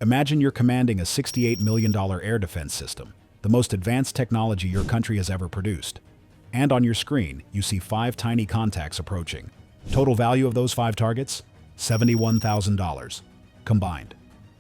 Imagine you're commanding a $68 million air defense system, the most advanced technology your country has ever produced. And on your screen, you see 5 tiny contacts approaching. Total value of those 5 targets? $71,000 combined.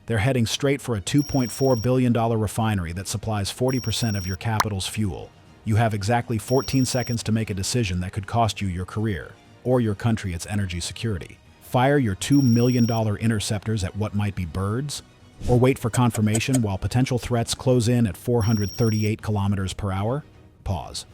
They're heading straight for a $2.4 billion refinery that supplies 40% of your capital's fuel. You have exactly 14 seconds to make a decision that could cost you your career, or your country its energy security. Fire your $2 million interceptors at what might be birds, or wait for confirmation while potential threats close in at 438 kilometers per hour? Pause.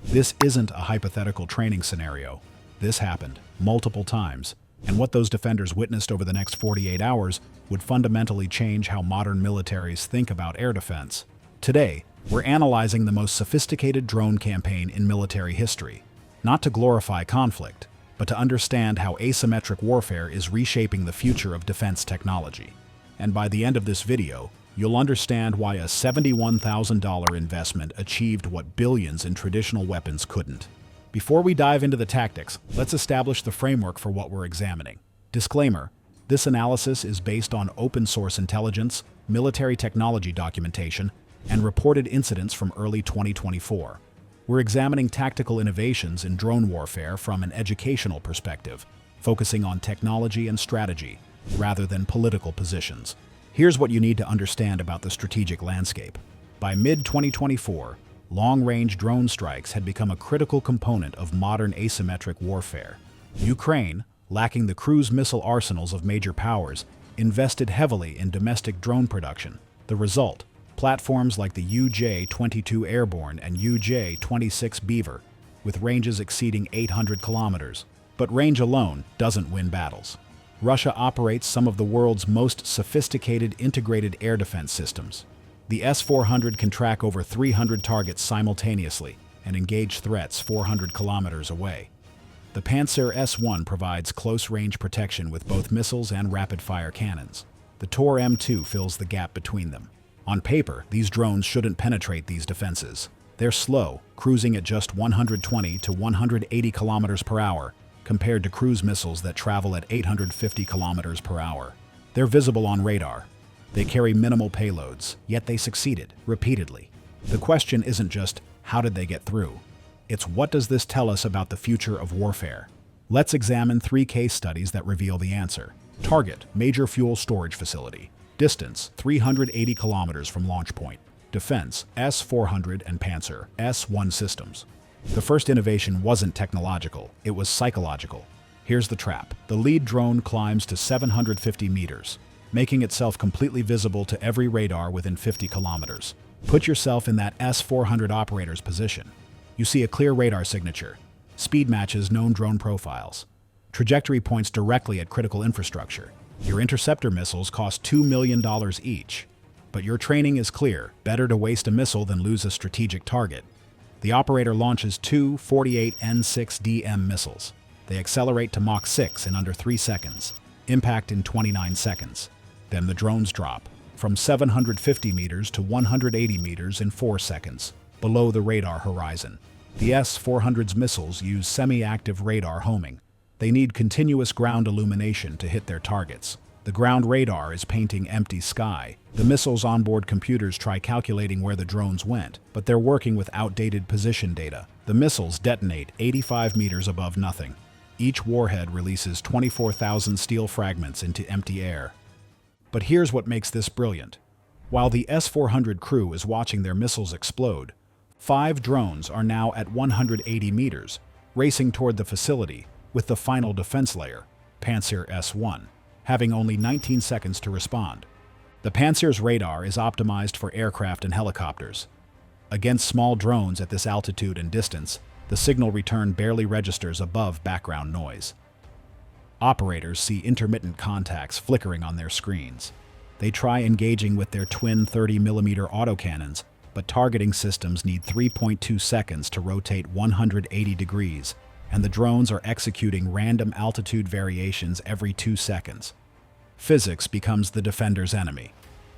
This isn't a hypothetical training scenario. This happened multiple times, and what those defenders witnessed over the next 48 hours would fundamentally change how modern militaries think about air defense. Today, we're analyzing the most sophisticated drone campaign in military history, not to glorify conflict, but to understand how asymmetric warfare is reshaping the future of defense technology. And by the end of this video, you'll understand why a $71,000 investment achieved what billions in traditional weapons couldn't. Before we dive into the tactics, let's establish the framework for what we're examining. Disclaimer: this analysis is based on open-source intelligence, military technology documentation, and reported incidents from early 2024. We're examining tactical innovations in drone warfare from an educational perspective, focusing on technology and strategy, rather than political positions. Here's what you need to understand about the strategic landscape. By mid-2024, long-range drone strikes had become a critical component of modern asymmetric warfare. Ukraine, lacking the cruise missile arsenals of major powers, invested heavily in domestic drone production. The result: platforms like the UJ-22 Airborne and UJ-26 Beaver, with ranges exceeding 800 kilometers. But range alone doesn't win battles. Russia operates some of the world's most sophisticated integrated air defense systems. The S-400 can track over 300 targets simultaneously and engage threats 400 kilometers away. The Pantsir-S1 provides close-range protection with both missiles and rapid-fire cannons. The Tor M2 fills the gap between them. On paper, these drones shouldn't penetrate these defenses. They're slow, cruising at just 120 to 180 kilometers per hour, compared to cruise missiles that travel at 850 kilometers per hour. They're visible on radar. They carry minimal payloads, yet they succeeded repeatedly. The question isn't just, how did they get through? It's, what does this tell us about the future of warfare? Let's examine 3 case studies that reveal the answer. Target: major fuel storage facility. Distance: 380 kilometers from launch point. Defense: S-400 and Pantsir-S1 systems. The first innovation wasn't technological, it was psychological. Here's the trap. The lead drone climbs to 750 meters, making itself completely visible to every radar within 50 kilometers. Put yourself in that S-400 operator's position. You see a clear radar signature. Speed matches known drone profiles. Trajectory points directly at critical infrastructure. Your interceptor missiles cost $2 million each. But your training is clear: better to waste a missile than lose a strategic target. The operator launches 2 48N6DM missiles. They accelerate to Mach 6 in under 3 seconds. Impact in 29 seconds. Then the drones drop from 750 meters to 180 meters in 4 seconds, below the radar horizon. The S-400's missiles use semi-active radar homing. They need continuous ground illumination to hit their targets. The ground radar is painting empty sky. The missile's onboard computers try calculating where the drones went, but they're working with outdated position data. The missiles detonate 85 meters above nothing. Each warhead releases 24,000 steel fragments into empty air. But here's what makes this brilliant. While the S-400 crew is watching their missiles explode, 5 drones are now at 180 meters, racing toward the facility, with the final defense layer, Pantsir-S1, having only 19 seconds to respond. The Pantsir's radar is optimized for aircraft and helicopters. Against small drones at this altitude and distance, the signal return barely registers above background noise. Operators see intermittent contacts flickering on their screens. They try engaging with their twin 30mm autocannons, but targeting systems need 3.2 seconds to rotate 180 degrees, and the drones are executing random altitude variations every 2 seconds. Physics becomes the defender's enemy.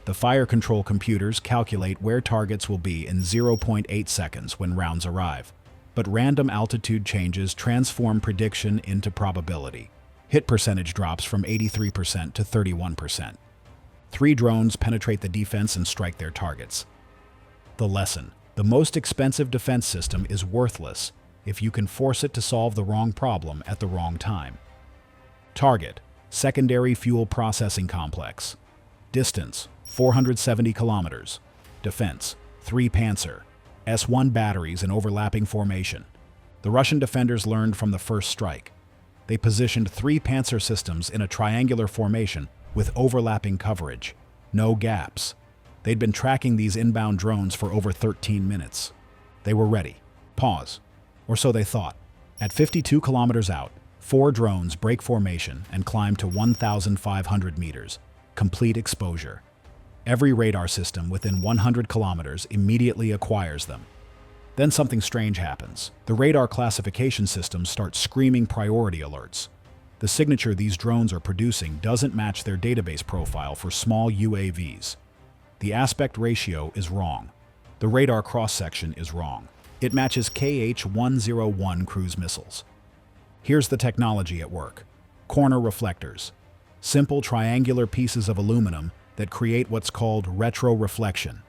The fire control computers calculate where targets will be in 0.8 seconds when rounds arrive. But random altitude changes transform prediction into probability. Hit percentage drops from 83% to 31%. 3 drones penetrate the defense and strike their targets. The lesson: the most expensive defense system is worthless if you can force it to solve the wrong problem at the wrong time. Target: secondary fuel processing complex. Distance: 470 kilometers. Defense: 3 Pantsir-S1 batteries in overlapping formation. The Russian defenders learned from the first strike. They positioned 3 Pantsir systems in a triangular formation with overlapping coverage. No gaps. They'd been tracking these inbound drones for over 13 minutes. They were ready. Pause. Or so they thought. At 52 kilometers out, 4 drones break formation and climb to 1,500 meters. Complete exposure. Every radar system within 100 kilometers immediately acquires them. Then something strange happens. The radar classification systems start screaming priority alerts. The signature these drones are producing doesn't match their database profile for small UAVs. The aspect ratio is wrong. The radar cross-section is wrong. It matches KH-101 cruise missiles. Here's the technology at work. Corner reflectors. Simple triangular pieces of aluminum that create what's called retroreflection.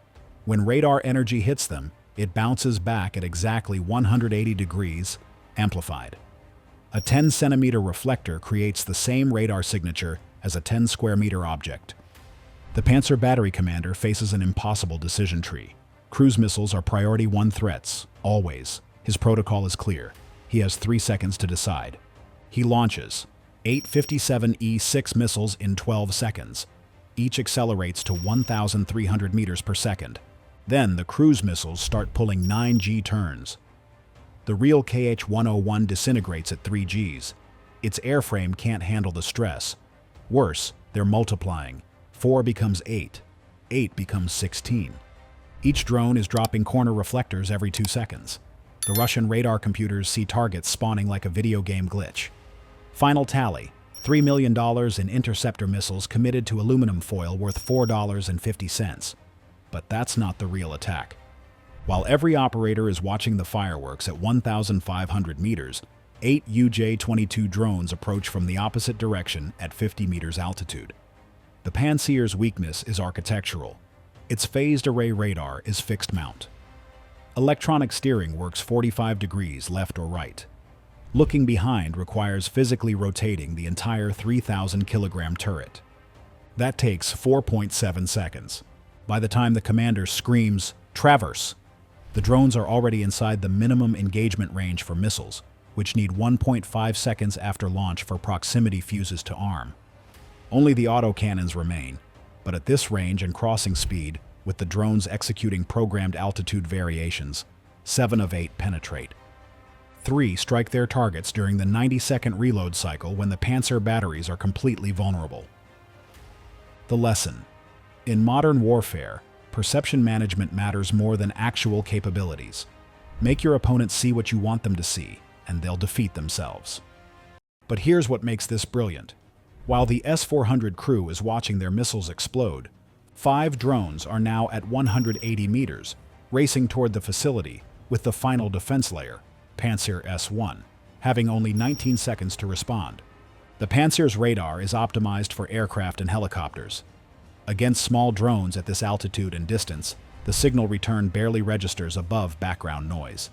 When radar energy hits them, it bounces back at exactly 180 degrees, amplified. A 10-centimeter reflector creates the same radar signature as a 10-square-meter object. The Pantsir battery commander faces an impossible decision tree. Cruise missiles are priority 1 threats, always. His protocol is clear. He has 3 seconds to decide. He launches 8 57E6 missiles in 12 seconds. Each accelerates to 1,300 meters per second. Then the cruise missiles start pulling 9G turns. The real KH-101 disintegrates at 3 Gs. Its airframe can't handle the stress. Worse, they're multiplying. 4 becomes 8. 8 becomes 16. Each drone is dropping corner reflectors every 2 seconds. The Russian radar computers see targets spawning like a video game glitch. Final tally: $3 million in interceptor missiles committed to aluminum foil worth $4.50. But that's not the real attack. While every operator is watching the fireworks at 1,500 meters, 8 UJ-22 drones approach from the opposite direction at 50 meters altitude. The Pantsir's weakness is architectural. Its phased array radar is fixed mount. Electronic steering works 45 degrees left or right. Looking behind requires physically rotating the entire 3,000-kilogram turret. That takes 4.7 seconds. By the time the commander screams, "Traverse!" the drones are already inside the minimum engagement range for missiles, which need 1.5 seconds after launch for proximity fuses to arm. Only the autocannons remain, but at this range and crossing speed, with the drones executing programmed altitude variations, 7 of 8 penetrate. 3 strike their targets during the 90-second reload cycle when the Pantsir batteries are completely vulnerable. The lesson: in modern warfare, perception management matters more than actual capabilities. Make your opponents see what you want them to see, and they'll defeat themselves. But here's what makes this brilliant. While the S-400 crew is watching their missiles explode, 5 drones are now at 180 meters, racing toward the facility with the final defense layer, Pantsir-S1, having only 19 seconds to respond. The Pantsir's radar is optimized for aircraft and helicopters. Against small drones at this altitude and distance, the signal return barely registers above background noise.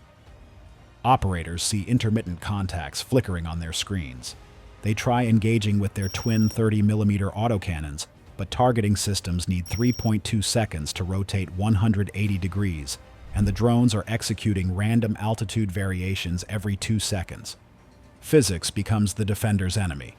Operators see intermittent contacts flickering on their screens. They try engaging with their twin 30mm autocannons, but targeting systems need 3.2 seconds to rotate 180 degrees, and the drones are executing random altitude variations every 2 seconds. Physics becomes the defender's enemy.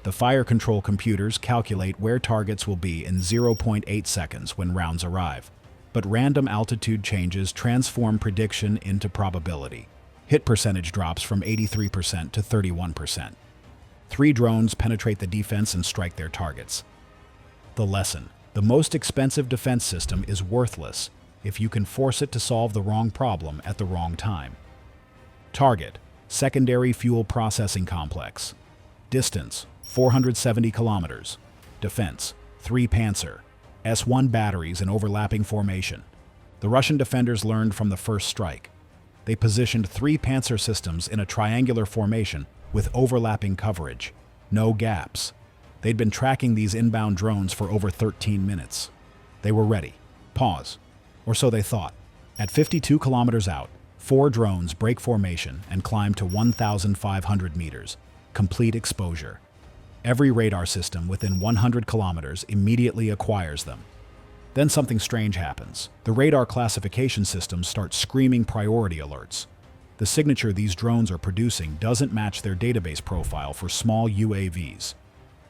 The fire control computers calculate where targets will be in 0.8 seconds when rounds arrive, but random altitude changes transform prediction into probability. Hit percentage drops from 83% to 31%. 3 drones penetrate the defense and strike their targets. The lesson: the most expensive defense system is worthless if you can force it to solve the wrong problem at the wrong time. Target: secondary fuel processing complex. Distance: 470 kilometers. Defense: 3 Pantsir-S1 batteries in overlapping formation. The Russian defenders learned from the first strike. They positioned 3 Pantsir systems in a triangular formation with overlapping coverage. No gaps. They'd been tracking these inbound drones for over 13 minutes. They were ready. Pause. Or so they thought. At 52 kilometers out, 4 drones break formation and climb to 1,500 meters. Complete exposure. Every radar system within 100 kilometers immediately acquires them. Then something strange happens. The radar classification systems start screaming priority alerts. The signature these drones are producing doesn't match their database profile for small UAVs.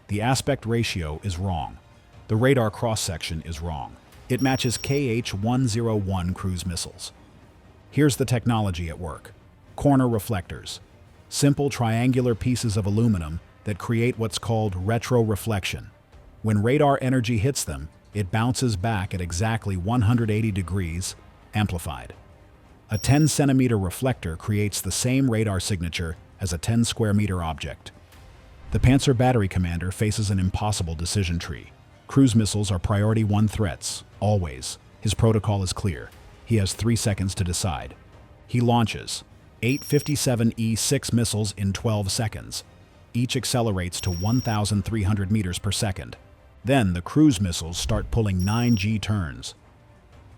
The aspect ratio is wrong. The radar cross-section is wrong. It matches KH-101 cruise missiles. Here's the technology at work. Corner reflectors. Simple triangular pieces of aluminum that create what's called retroreflection. When radar energy hits them, it bounces back at exactly 180 degrees, amplified. A 10-centimeter reflector creates the same radar signature as a 10-square-meter object. The Pantsir battery commander faces an impossible decision tree. Cruise missiles are priority 1 threats, always. His protocol is clear. He has 3 seconds to decide. He launches 8 57E6 missiles in 12 seconds. Each accelerates to 1,300 meters per second. Then the cruise missiles start pulling 9G turns.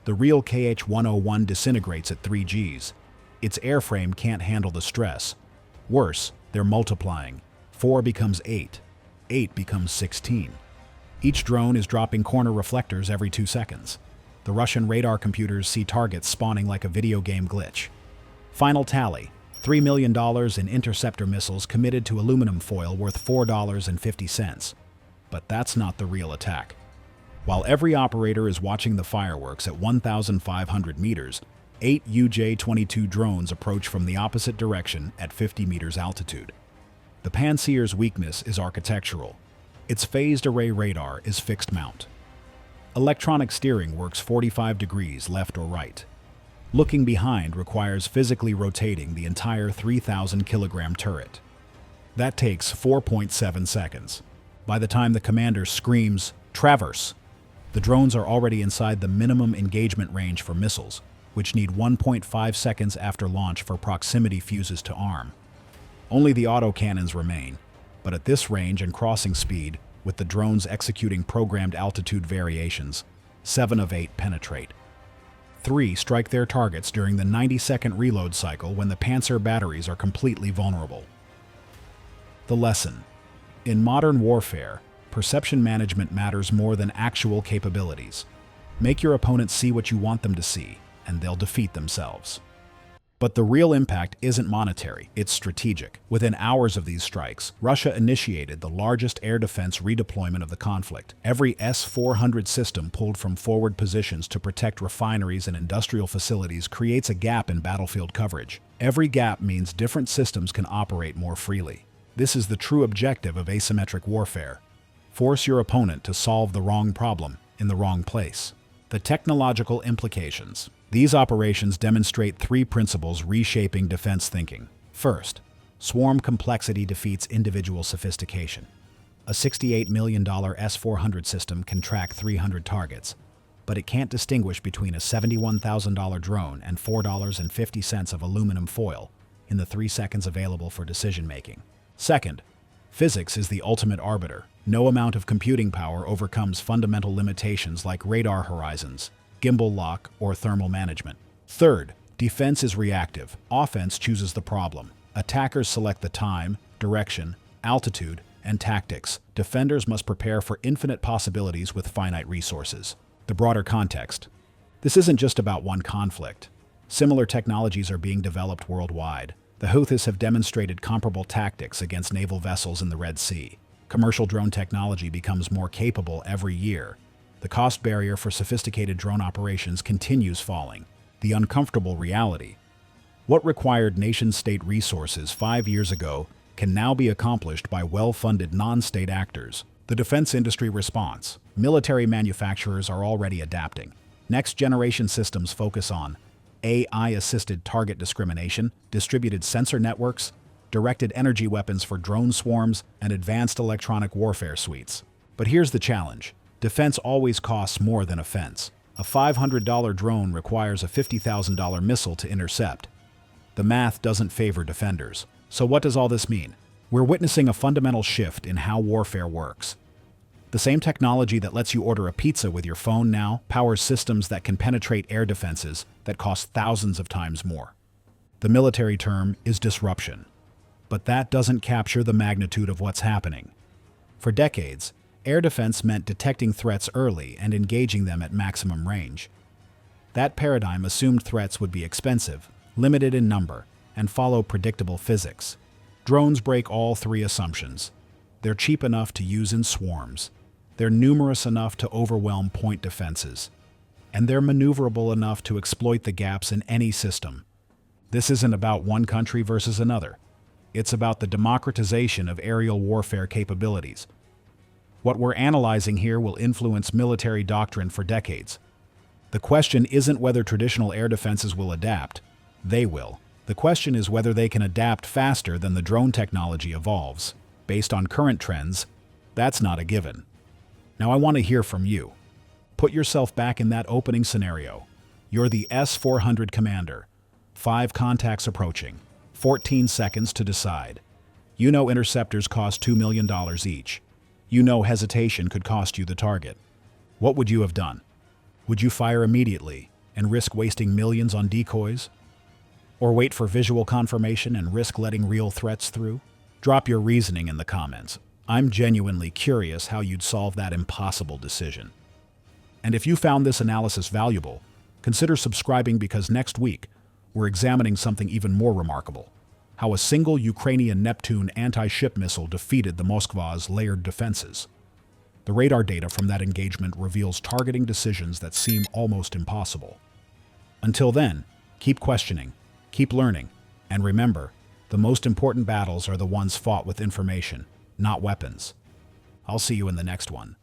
The real KH-101 disintegrates at 3 Gs. Its airframe can't handle the stress. Worse, they're multiplying. 4 becomes 8. 8 becomes 16. Each drone is dropping corner reflectors every 2 seconds. The Russian radar computers see targets spawning like a video game glitch. Final tally: $3 million in interceptor missiles committed to aluminum foil worth $4.50. But that's not the real attack. While every operator is watching the fireworks at 1,500 meters, 8 UJ-22 drones approach from the opposite direction at 50 meters altitude. The Pantsir's weakness is architectural. Its phased array radar is fixed mount. Electronic steering works 45 degrees left or right. Looking behind requires physically rotating the entire 3,000-kilogram turret. That takes 4.7 seconds. By the time the commander screams, "Traverse!" the drones are already inside the minimum engagement range for missiles, which need 1.5 seconds after launch for proximity fuses to arm. Only the autocannons remain, but at this range and crossing speed, with the drones executing programmed altitude variations, 7 of 8 penetrate. 3 strike their targets during the 90-second reload cycle when the Pantsir batteries are completely vulnerable. The lesson: in modern warfare, perception management matters more than actual capabilities. Make your opponent see what you want them to see, and they'll defeat themselves. But the real impact isn't monetary, it's strategic. Within hours of these strikes, Russia initiated the largest air defense redeployment of the conflict. Every S-400 system pulled from forward positions to protect refineries and industrial facilities creates a gap in battlefield coverage. Every gap means different systems can operate more freely. This is the true objective of asymmetric warfare. Force your opponent to solve the wrong problem in the wrong place. The technological implications. These operations demonstrate 3 principles reshaping defense thinking. First, swarm complexity defeats individual sophistication. A $68 million S-400 system can track 300 targets, but it can't distinguish between a $71,000 drone and $4.50 of aluminum foil in the 3 seconds available for decision-making. Second, physics is the ultimate arbiter. No amount of computing power overcomes fundamental limitations like radar horizons, gimbal lock, or thermal management. Third, defense is reactive. Offense chooses the problem. Attackers select the time, direction, altitude, and tactics. Defenders must prepare for infinite possibilities with finite resources. The broader context. This isn't just about one conflict. Similar technologies are being developed worldwide. The Houthis have demonstrated comparable tactics against naval vessels in the Red Sea. Commercial drone technology becomes more capable every year. The cost barrier for sophisticated drone operations continues falling. The uncomfortable reality: what required nation-state resources 5 years ago can now be accomplished by well-funded non-state actors. The defense industry response. Military manufacturers are already adapting. Next-generation systems focus on AI-assisted target discrimination, distributed sensor networks, directed energy weapons for drone swarms, and advanced electronic warfare suites. But here's the challenge. Defense always costs more than offense. A $500 drone requires a $50,000 missile to intercept. The math doesn't favor defenders. So what does all this mean? We're witnessing a fundamental shift in how warfare works. The same technology that lets you order a pizza with your phone now powers systems that can penetrate air defenses that cost thousands of times more. The military term is disruption, but that doesn't capture the magnitude of what's happening. For decades, air defense meant detecting threats early and engaging them at maximum range. That paradigm assumed threats would be expensive, limited in number, and follow predictable physics. Drones break all three assumptions. They're cheap enough to use in swarms. They're numerous enough to overwhelm point defenses. And they're maneuverable enough to exploit the gaps in any system. This isn't about one country versus another. It's about the democratization of aerial warfare capabilities. What we're analyzing here will influence military doctrine for decades. The question isn't whether traditional air defenses will adapt. They will. The question is whether they can adapt faster than the drone technology evolves. Based on current trends, that's not a given. Now I want to hear from you. Put yourself back in that opening scenario. You're the S-400 commander. 5 contacts approaching. 14 seconds to decide. You know interceptors cost $2 million each. You know hesitation could cost you the target. What would you have done? Would you fire immediately and risk wasting millions on decoys? Or wait for visual confirmation and risk letting real threats through? Drop your reasoning in the comments. I'm genuinely curious how you'd solve that impossible decision. And if you found this analysis valuable, consider subscribing because next week, we're examining something even more remarkable: how a single Ukrainian Neptune anti-ship missile defeated the Moskva's layered defenses. The radar data from that engagement reveals targeting decisions that seem almost impossible. Until then, keep questioning, keep learning, and remember, the most important battles are the ones fought with information, not weapons. I'll see you in the next one.